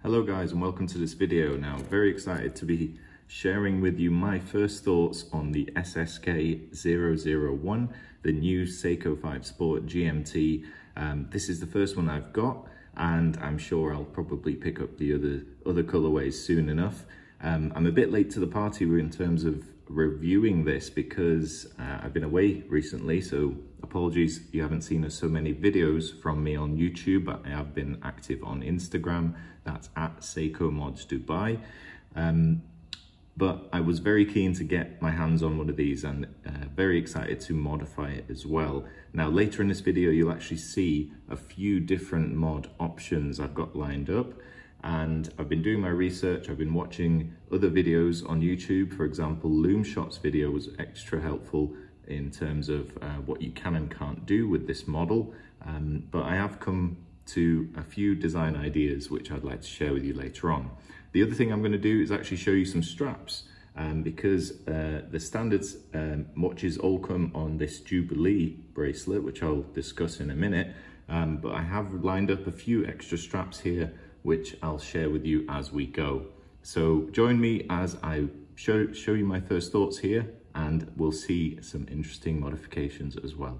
Hello guys, and welcome to this video. Now, very excited to be sharing with you my first thoughts on the SSK001, the new Seiko 5 Sport GMT. This is the first one I've got, and I'm sure I'll probably pick up the other colorways soon enough. I'm a bit late to the party in terms of reviewing this because I've been away recently, so apologies you haven't seen so many videos from me on YouTube, but I have been active on Instagram. That's at Seikomodsdubai. But I was very keen to get my hands on one of these and very excited to modify it as well. Now later in this video you'll actually see a few different mod options I've got lined up, and I've been doing my research. I've been watching other videos on YouTube. For example, Loomshot's video was extra helpful in terms of what you can and can't do with this model, but I have come to a few design ideas which I'd like to share with you later on. The other thing I'm going to do is actually show you some straps, because the standards watches all come on this Jubilee bracelet, which I'll discuss in a minute, but I have lined up a few extra straps here which I'll share with you as we go. So join me as I show you my first thoughts here, and we'll see some interesting modifications as well.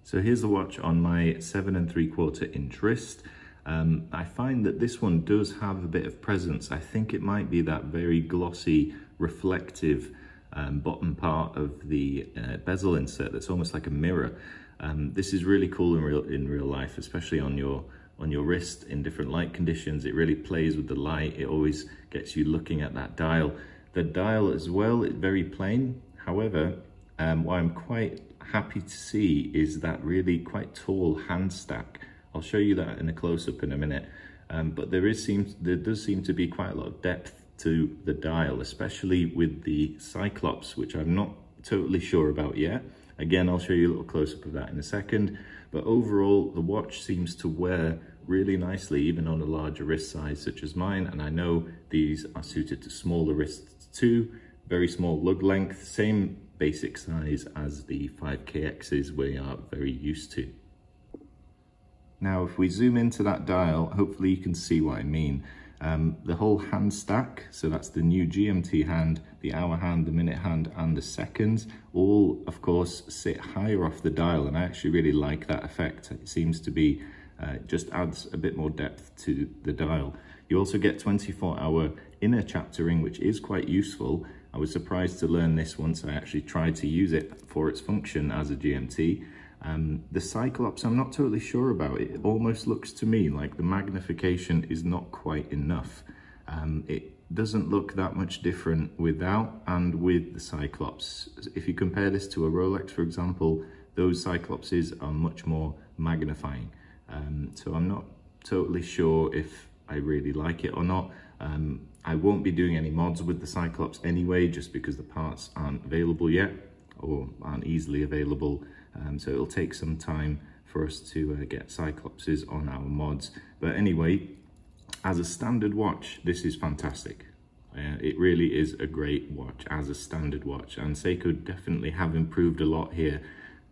So here's the watch on my 7 3/4 inch wrist. I find that this one does have a bit of presence. I think it might be that very glossy, reflective bottom part of the bezel insert that's almost like a mirror. This is really cool in real life, especially on your wrist in different light conditions. It really plays with the light. It always gets you looking at that dial. The dial as well is very plain. However, what I'm quite happy to see is that really quite tall hand stack. I'll show you that in a close-up in a minute, but there does seem to be quite a lot of depth to the dial, especially with the Cyclops, which I'm not totally sure about yet. Again, I'll show you a little close-up of that in a second, but overall the watch seems to wear really nicely even on a larger wrist size such as mine, and I know these are suited to smaller wrists too. Very small lug length, same basic size as the 5KXs we are very used to. Now, if we zoom into that dial, hopefully you can see what I mean. The whole hand stack, so that's the new GMT hand, the hour hand, the minute hand, and the seconds, all of course sit higher off the dial, and I actually really like that effect. It seems to be, just adds a bit more depth to the dial. You also get 24-hour inner chaptering, which is quite useful. I was surprised to learn this once I actually tried to use it for its function as a GMT. The Cyclops, I'm not totally sure about. It almost looks to me like the magnification is not quite enough. It doesn't look that much different without and with the Cyclops. If you compare this to a Rolex, for example, those Cyclopses are much more magnifying. So I'm not totally sure if I really like it or not. I won't be doing any mods with the Cyclops anyway, just because the parts aren't available yet or aren't easily available. So it'll take some time for us to get Cyclopses on our mods. But anyway, as a standard watch, this is fantastic. It really is a great watch as a standard watch, and Seiko definitely have improved a lot here.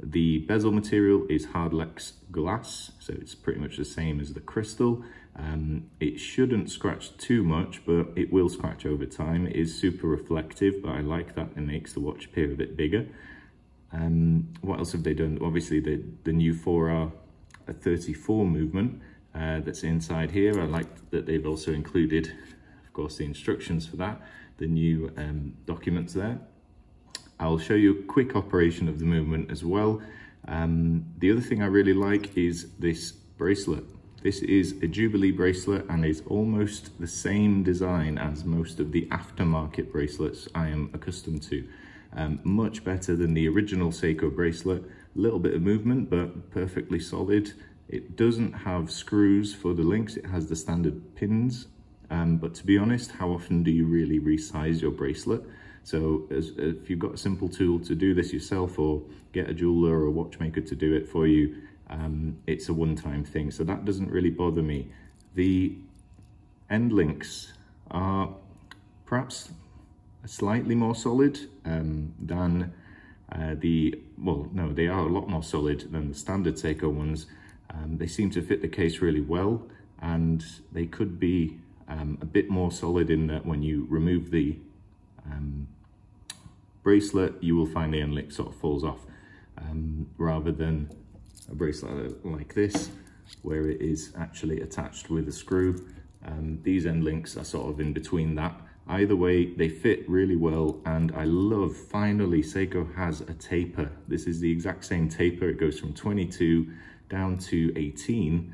The bezel material is Hardlex glass, so it's pretty much the same as the crystal. It shouldn't scratch too much, but it will scratch over time. It is super reflective, but I like that. It makes the watch appear a bit bigger. What else have they done? Obviously the new 4R34 movement that's inside here. I like that they've also included, of course, the instructions for that, the new documents there. I'll show you a quick operation of the movement as well. The other thing I really like is this bracelet. This is a Jubilee bracelet and is almost the same design as most of the aftermarket bracelets I am accustomed to. Much better than the original Seiko bracelet. A little bit of movement, but perfectly solid. It doesn't have screws for the links, it has the standard pins. But to be honest, how often do you really resize your bracelet? So if you've got a simple tool to do this yourself, or get a jeweler or a watchmaker to do it for you, it's a one-time thing, so that doesn't really bother me. The end links are perhaps slightly more solid than they are a lot more solid than the standard Seiko ones. They seem to fit the case really well. and they could be a bit more solid in that when you remove the bracelet, you will find the end link sort of falls off, rather than a bracelet like this, where it is actually attached with a screw. These end links are sort of in between that. Either way, they fit really well, and I love, finally, Seiko has a taper. This is the exact same taper. It goes from 22 down to 18,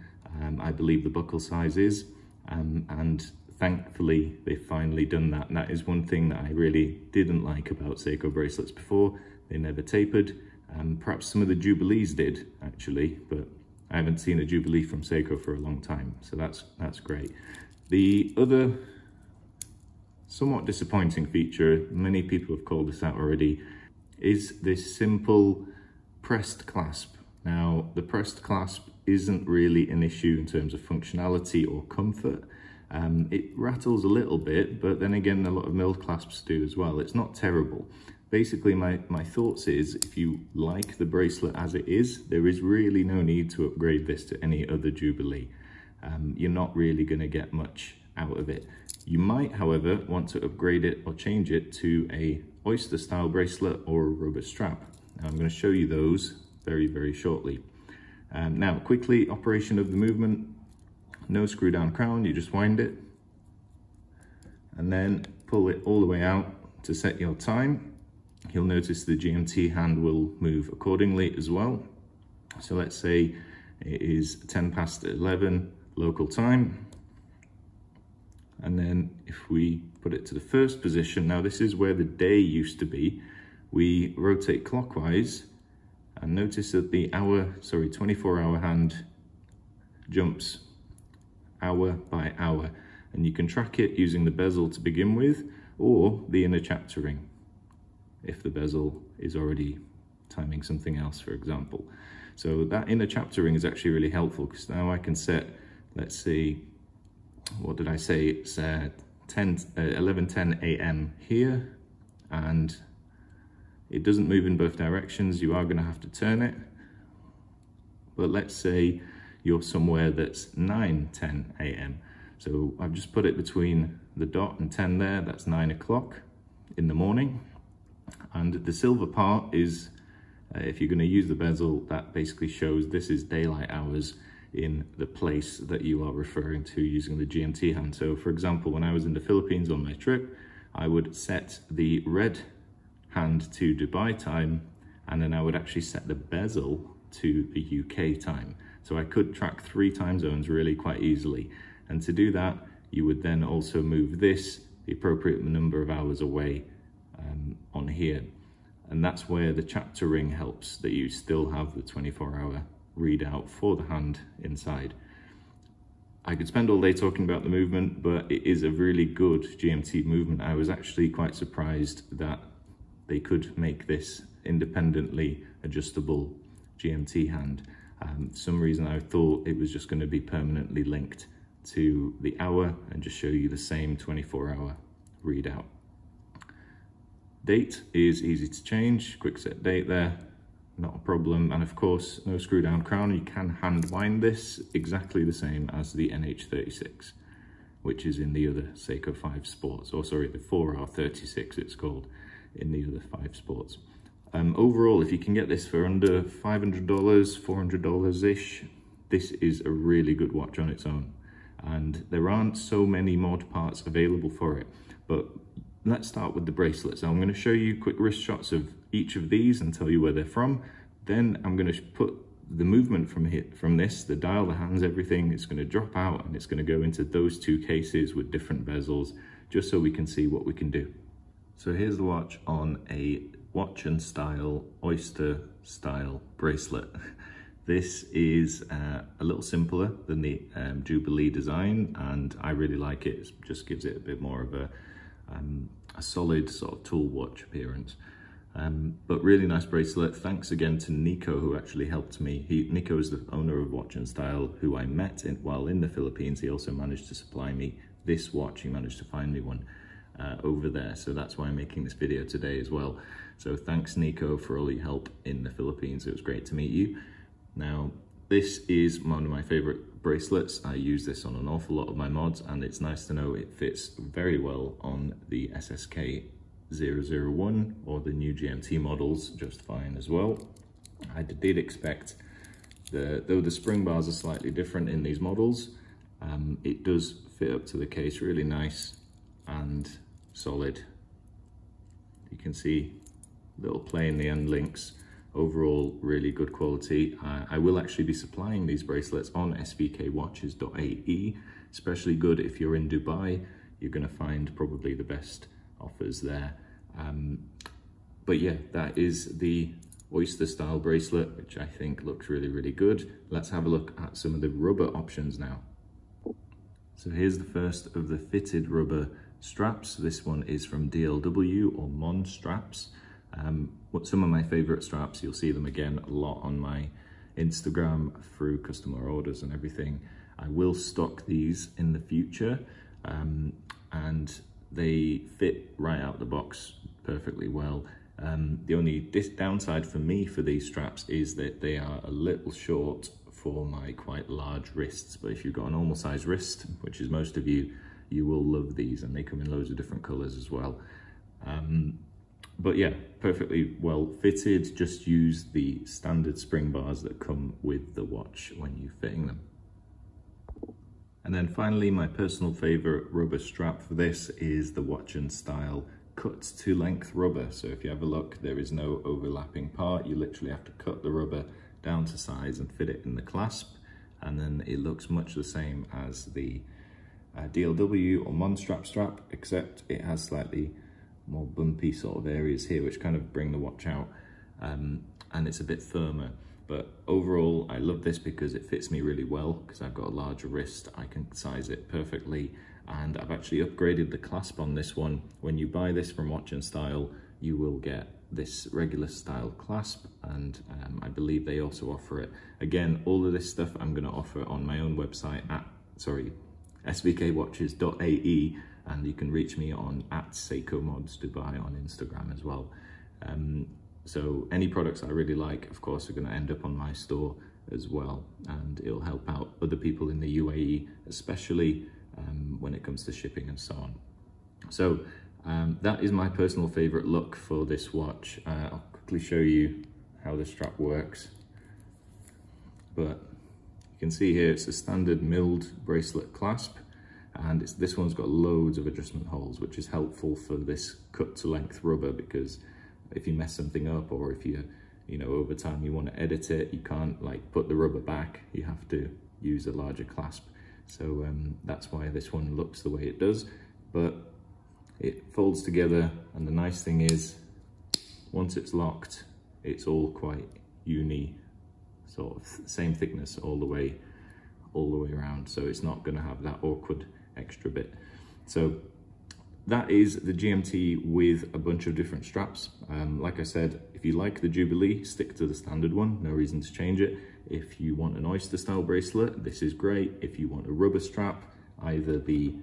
I believe the buckle size is, and thankfully they've finally done that. And that is one thing that I really didn't like about Seiko bracelets before. They never tapered. Perhaps some of the Jubilees did, actually, but I haven't seen a Jubilee from Seiko for a long time, so that's great. The other somewhat disappointing feature, many people have called this out already, is this simple pressed clasp. Now, the pressed clasp isn't really an issue in terms of functionality or comfort. It rattles a little bit, but then again, a lot of milled clasps do as well. It's not terrible. Basically, my thoughts is, if you like the bracelet as it is, there is really no need to upgrade this to any other Jubilee. You're not really going to get much out of it. You might, however, want to upgrade it or change it to a Oyster style bracelet or a rubber strap. Now, I'm going to show you those very, very shortly. Now, quickly, operation of the movement. No screw down crown, you just wind it and then pull it all the way out to set your time. You'll notice the GMT hand will move accordingly as well. So let's say it is 10 past 11 local time. And then if we put it to the first position, now this is where the day used to be. We rotate clockwise and notice that the 24-hour hand jumps hour by hour. And you can track it using the bezel to begin with, or the inner chapter ring, if the bezel is already timing something else, for example. So that inner chapter ring is actually really helpful, because now I can set, let's see, what did I say? It's 11:10 a.m. here, and it doesn't move in both directions. You are going to have to turn it. But let's say you're somewhere that's 9:10 a.m. So I've just put it between the dot and 10 there. That's 9 o'clock in the morning. And the silver part is, if you're going to use the bezel, that basically shows this is daylight hours in the place that you are referring to using the GMT hand. So for example, when I was in the Philippines on my trip, I would set the red hand to Dubai time, and then I would actually set the bezel to the UK time. So I could track 3 time zones really quite easily. And to do that, you would then also move this the appropriate number of hours away on here. And that's where the chapter ring helps, that you still have the 24-hour readout for the hand inside. I could spend all day talking about the movement, but it is a really good GMT movement. I was actually quite surprised that they could make this independently adjustable GMT hand. For some reason I thought it was just going to be permanently linked to the hour and just show you the same 24-hour readout. Date is easy to change, quick set date there, not a problem. And of course, no screw down crown. You can hand wind this exactly the same as the NH36, which is in the other Seiko 5 Sports, or sorry, the 4R36 it's called in the other 5 Sports. Overall, if you can get this for under $500, $400-ish, this is a really good watch on its own. And there aren't so many mod parts available for it. But let's start with the bracelets. Now I'm going to show you quick wrist shots of each of these and tell you where they're from. Then I'm going to put the movement from this, the dial, the hands, everything. It's going to drop out and it's going to go into those 2 cases with different bezels, just so we can see what we can do. So here's the watch on a watch and style, Oyster style bracelet. This is a little simpler than the Jubilee design, and I really like it. It just gives it a bit more of a solid sort of tool watch appearance. But really nice bracelet. Thanks again to Nico, who actually helped me. Nico is the owner of Watch and Style, who I met while in the Philippines. He also managed to supply me this watch. He managed to find me one over there. So that's why I'm making this video today as well. So thanks, Nico, for all your help in the Philippines. It was great to meet you. Now, this is one of my favorite bracelets. I use this on an awful lot of my mods, and it's nice to know it fits very well on the SSK001 or the new GMT models just fine as well. I did expect, though the spring bars are slightly different in these models, it does fit up to the case really nice and solid. You can see little play in the end links. Overall, really good quality. I will actually be supplying these bracelets on svkwatches.ae, especially good if you're in Dubai. You're going to find probably the best offers there. But yeah, that is the Oyster style bracelet, which I think looks really, really good. Let's have a look at some of the rubber options now. So here's the first of the fitted rubber straps. This one is from DLW or Mon straps. Some of my favorite straps, you'll see them again a lot on my Instagram through customer orders and everything. I will stock these in the future, and they fit right out the box perfectly well. The only downside for me for these straps is that they are a little short for my quite large wrists, but if you've got a normal size wrist, which is most of you, you will love these, and they come in loads of different colors as well. But yeah, perfectly well fitted. Just use the standard spring bars that come with the watch when you're fitting them. And then finally, my personal favorite rubber strap for this is the Watch and Style cut to length rubber. So if you have a look, there is no overlapping part. You literally have to cut the rubber down to size and fit it in the clasp, and then it looks much the same as the DLW or Mon strap, except it has slightly more bumpy sort of areas here which kind of bring the watch out, and it's a bit firmer. But overall, I love this because it fits me really well, because I've got a larger wrist. I can size it perfectly, and I've actually upgraded the clasp on this one. When you buy this from Watch and Style, you will get this regular style clasp, and I believe they also offer it. Again, all of this stuff I'm going to offer on my own website at svkwatches.ae, and you can reach me on @Seikomodsdubai on Instagram as well. So any products I really like, of course, are going to end up on my store as well, and it'll help out other people in the UAE, especially when it comes to shipping and so on. So that is my personal favorite look for this watch. I'll quickly show you how the strap works. But you can see here it's a standard milled bracelet clasp, and this one's got loads of adjustment holes, which is helpful for this cut to length rubber, because if you mess something up, or if you over time you want to edit it, you can't like put the rubber back, you have to use a larger clasp. So that's why this one looks the way it does, but it folds together, and the nice thing is once it's locked, it's all quite sort of same thickness all the way around, so it's not going to have that awkward extra bit. So that is the GMT with a bunch of different straps. Like I said, if you like the Jubilee, stick to the standard one, no reason to change it. If you want an Oyster style bracelet, this is great. If you want a rubber strap, either the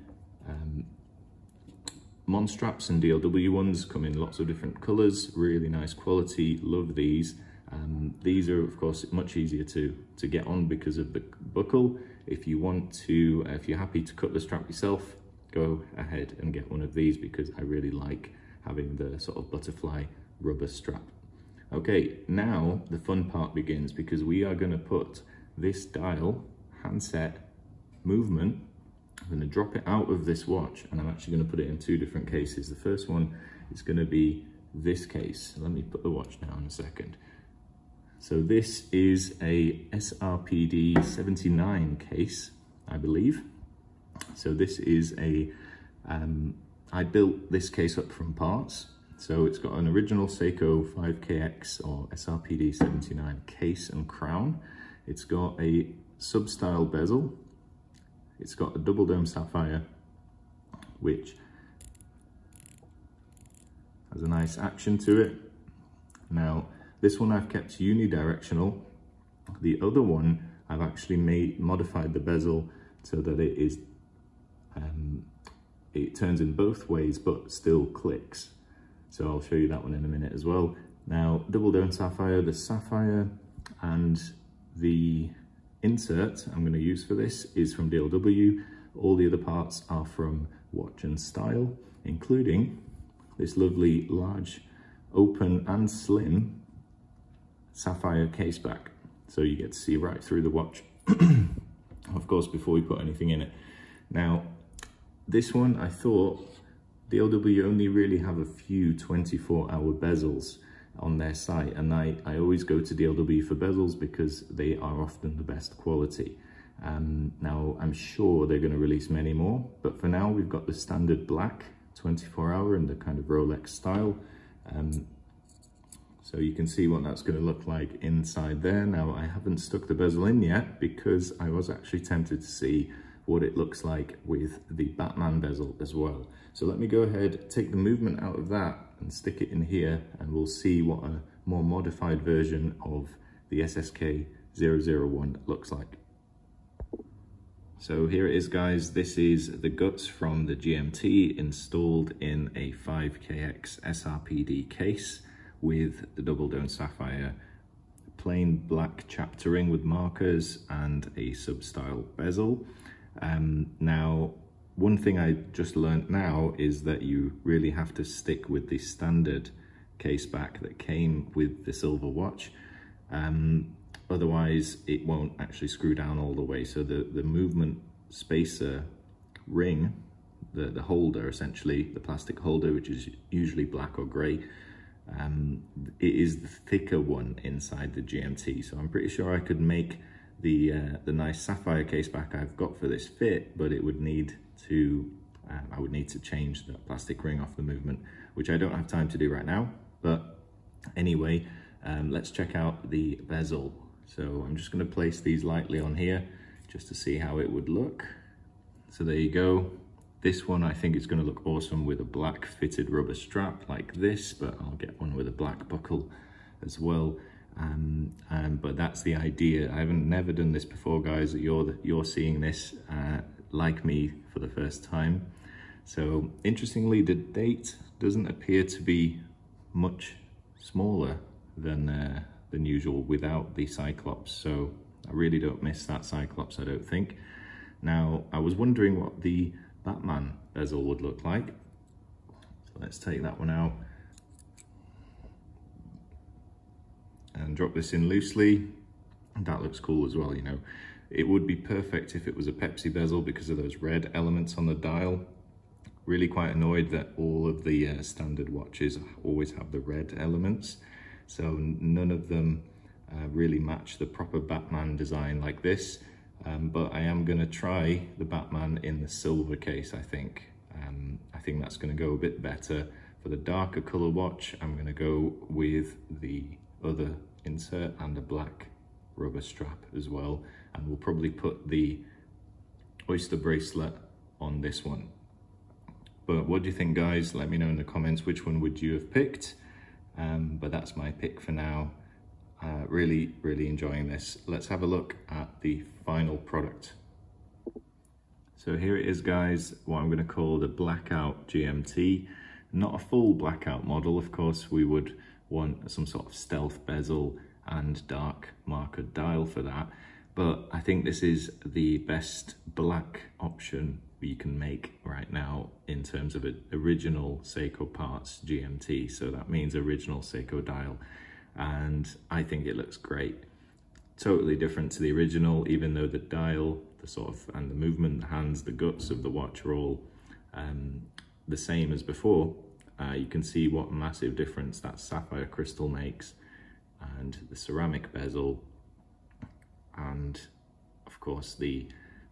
Mon straps and DLW ones come in lots of different colors, really nice quality, love these. These are of course much easier to get on because of the buckle. If you're happy to cut the strap yourself, go ahead and get one of these, because I really like having the sort of butterfly rubber strap. Okay, now the fun part begins, because we are going to put this dial handset movement, I'm going to drop it out of this watch, and I'm actually going to put it in two different cases. The first one is going to be this case. Let me put the watch down a second. So this is a SRPD 79 case, I believe. So this is I built this case up from parts. So it's got an original Seiko 5KX or SRPD 79 case and crown. It's got a sub-style bezel. It's got a double dome sapphire, which has a nice action to it. Now, this one I've kept unidirectional. The other one, I've actually modified the bezel so that it is, it turns in both ways, but still clicks. So I'll show you that one in a minute as well. Now, double dome sapphire, the sapphire and the insert I'm going to use for this is from DLW. All the other parts are from Watch and Style, including this lovely large, open and slim sapphire case back. So you get to see right through the watch, of course, before we put anything in it. Now, this one, I thought DLW only really have a few 24-hour bezels on their site, and I always go to DLW for bezels because they are often the best quality. Now, I'm sure they're going to release many more, but for now we've got the standard black 24-hour in the kind of Rolex style. So you can see what that's going to look like inside there. Now, I haven't stuck the bezel in yet because I was actually tempted to see what it looks like with the Batman bezel as well. So let me go ahead, take the movement out of that and stick it in here, and we'll see what a more modified version of the SSK001 looks like. So here it is, guys. This is the guts from the GMT installed in a 5KX SRPD case with the double dome sapphire, plain black chaptering with markers and a sub-style bezel. Now, one thing I just learned now is that you really have to stick with the standard case back that came with the silver watch. Otherwise it won't actually screw down all the way. So the movement spacer ring, the holder essentially, the plastic holder, which is usually black or grey, it is the thicker one inside the GMT. So I'm pretty sure I could make the nice sapphire case back I've got for this fit, but it would need to I would need to change the plastic ring off the movement, which I don't have time to do right now. But anyway, let's check out the bezel. So I'm just going to place these lightly on here just to see how it would look. So there you go. This one I think is going to look awesome with a black fitted rubber strap like this, but I'll get one with a black buckle as well. But that's the idea. I haven't never done this before, guys. You're seeing this like me for the first time. So interestingly, the date doesn't appear to be much smaller than usual without the Cyclops. So I really don't miss that Cyclops, I don't think. Now, I was wondering what the Batman bezel would look like. So let's take that one out and drop this in loosely. That looks cool as well, you know. It would be perfect if it was a Pepsi bezel because of those red elements on the dial. Really quite annoyed that all of the standard watches always have the red elements. So none of them really match the proper Batman design like this. But I am going to try the Batman in the silver case, I think. I think that's going to go a bit better. For the darker color watch, I'm going to go with the other insert and a black rubber strap as well. And we'll probably put the Oyster bracelet on this one. But what do you think, guys? Let me know in the comments, which one would you have picked? But that's my pick for now. Really enjoying this. Let's have a look at the final product. So here it is, guys, what I'm going to call the Blackout GMT. Not a full Blackout model, of course. We would want some sort of stealth bezel and dark marker dial for that. But I think this is the best black option you can make right now in terms of original Seiko parts GMT. So that means original Seiko dial. And I think it looks great. Totally different to the original, even though the dial, the sort of, and the movement, the hands, the guts of the watch are all the same as before. You can see what massive difference that sapphire crystal makes, and the ceramic bezel, and of course the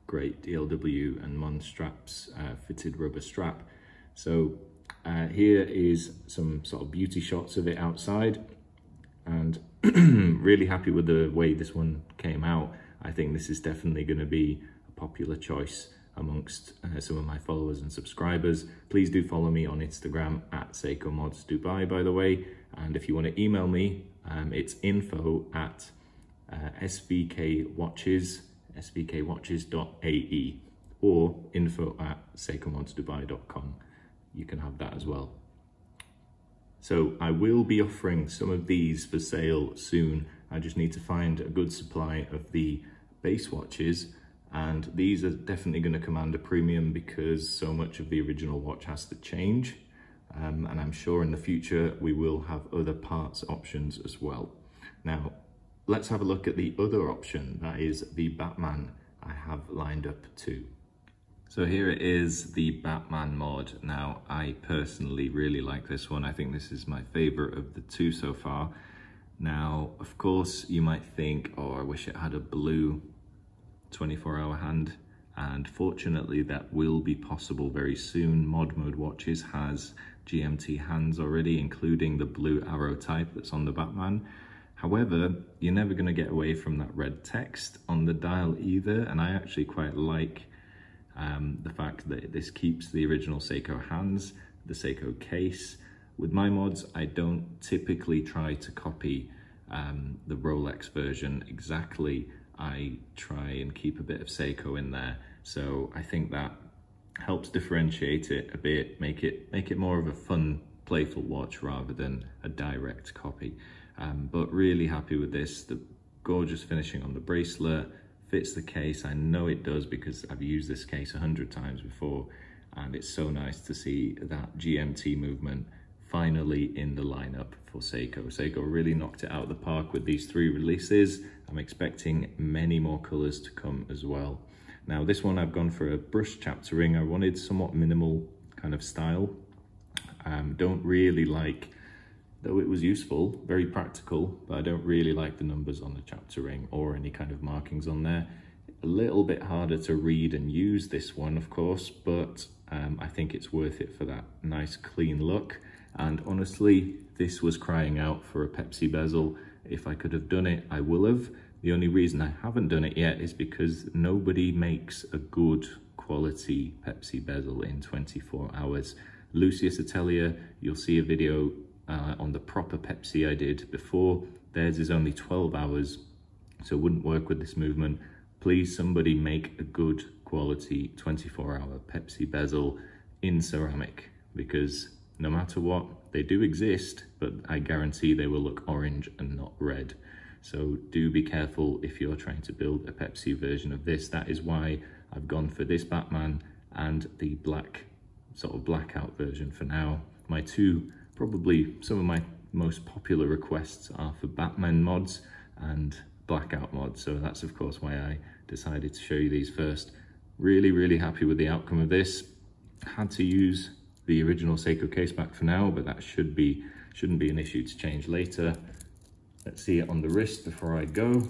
great DLW and Mon straps, fitted rubber strap. So here is some sort of beauty shots of it outside, and really happy with the way this one came out. I think this is definitely going to be a popular choice amongst some of my followers and subscribers. Please do follow me on Instagram at Seikomodsdubai, by the way. And if you want to email me, it's info@svkwatches.ae or info@seikomodsdubai.com. You can have that as well. So I will be offering some of these for sale soon. I just need to find a good supply of the base watches, and these are definitely going to command a premium because so much of the original watch has to change. And I'm sure in the future we will have other parts options as well. Now, let's have a look at the other option, that is the Batman I have lined up too. So here it is, the Batman mod. Now, I personally really like this one. I think this is my favorite of the two so far. Now, of course, you might think, oh, I wish it had a blue 24-hour hand. And fortunately, that will be possible very soon. Mod Mode Watches has GMT hands already, including the blue arrow type that's on the Batman. However, you're never going to get away from that red text on the dial either, and I actually quite like the fact that this keeps the original Seiko hands, the Seiko case. With my mods, I don't typically try to copy the Rolex version exactly. I try and keep a bit of Seiko in there, so I think that helps differentiate it a bit, make it more of a fun, playful watch rather than a direct copy. But really happy with this. The gorgeous finishing on the bracelet fits the case. I know it does because I've used this case 100 times before, and it's so nice to see that GMT movement finally in the lineup for Seiko. Seiko really knocked it out of the park with these 3 releases. I'm expecting many more colors to come as well. Now, this one I've gone for a brushed chapter ring. I wanted somewhat minimal kind of style. Don't really like, though it was useful, very practical, but I don't really like the numbers on the chapter ring or any kind of markings on there. A little bit harder to read and use this one, of course, but I think it's worth it for that nice clean look. And honestly, this was crying out for a Pepsi bezel. If I could have done it, I will have. The only reason I haven't done it yet is because nobody makes a good quality Pepsi bezel in 24 hours. Lucius Atelier, you'll see a video on the proper Pepsi I did before. Theirs is only 12 hours, so it wouldn't work with this movement. Please, somebody make a good quality 24-hour Pepsi bezel in ceramic, because no matter what, they do exist, but I guarantee they will look orange and not red. So do be careful if you're trying to build a Pepsi version of this. That is why I've gone for this Batman and the black, sort of blackout version for now. My two, probably some of my most popular requests are for Batman mods and blackout mods. So that's of course why I decided to show you these first. Really, really happy with the outcome of this. Had to use the original Seiko case back for now, but that shouldn't be an issue to change later. Let's see it on the wrist before I go.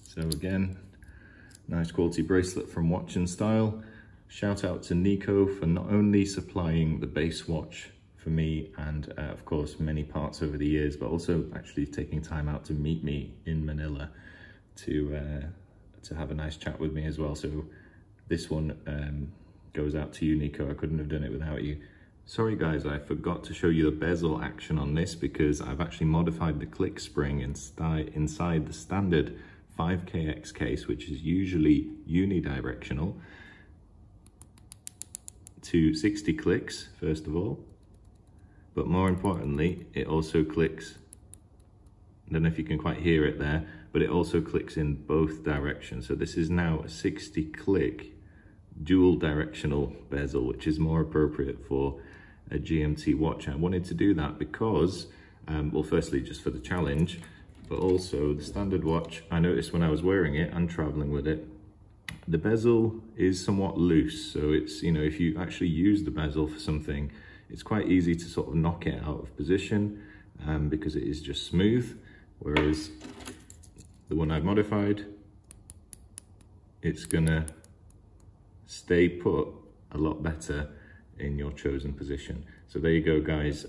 So again, nice quality bracelet from Watch and Style. Shout out to Nico for not only supplying the base watch for me and of course many parts over the years, but also actually taking time out to meet me in Manila to have a nice chat with me as well. So this one goes out to you, Nico. I couldn't have done it without you. Sorry guys, I forgot to show you the bezel action on this because I've actually modified the click spring inside the standard 5KX case, which is usually unidirectional, to 60 clicks, first of all. But more importantly, it also clicks, I don't know if you can quite hear it there, but it also clicks in both directions. So this is now a 60 click dual directional bezel, which is more appropriate for a GMT watch. I wanted to do that because, well, firstly, just for the challenge, but also the standard watch, I noticed when I was wearing it and traveling with it, the bezel is somewhat loose. So it's, you know, if you actually use the bezel for something, it's quite easy to sort of knock it out of position because it is just smooth. Whereas the one I've modified, it's gonna stay put a lot better in your chosen position. So there you go, guys.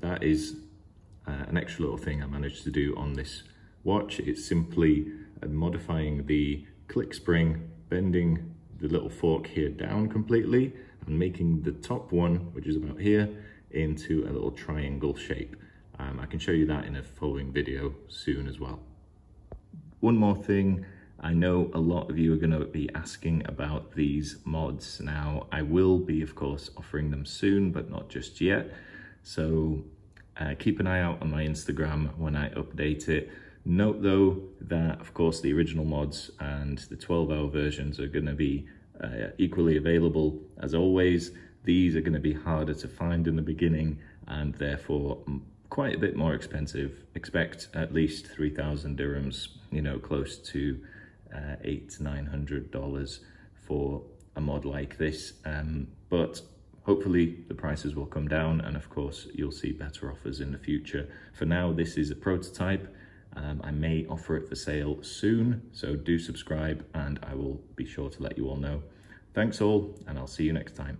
That is an extra little thing I managed to do on this watch. It's simply modifying the click spring, bending the little fork here down completely and making the top one, which is about here, into a little triangle shape. I can show you that in a following video soon as well. One more thing, I know a lot of you are going to be asking about these mods. Now, I will be, of course, offering them soon, but not just yet. So Keep an eye out on my Instagram when I update it. Note though that of course the original mods and the 12-hour versions are going to be equally available as always. These are going to be harder to find in the beginning and therefore quite a bit more expensive. Expect at least 3,000 dirhams, you know, close to $800–900 for a mod like this. But hopefully the prices will come down, and of course you'll see better offers in the future. For now, this is a prototype. I may offer it for sale soon, so do subscribe and I will be sure to let you all know. Thanks all, and I'll see you next time.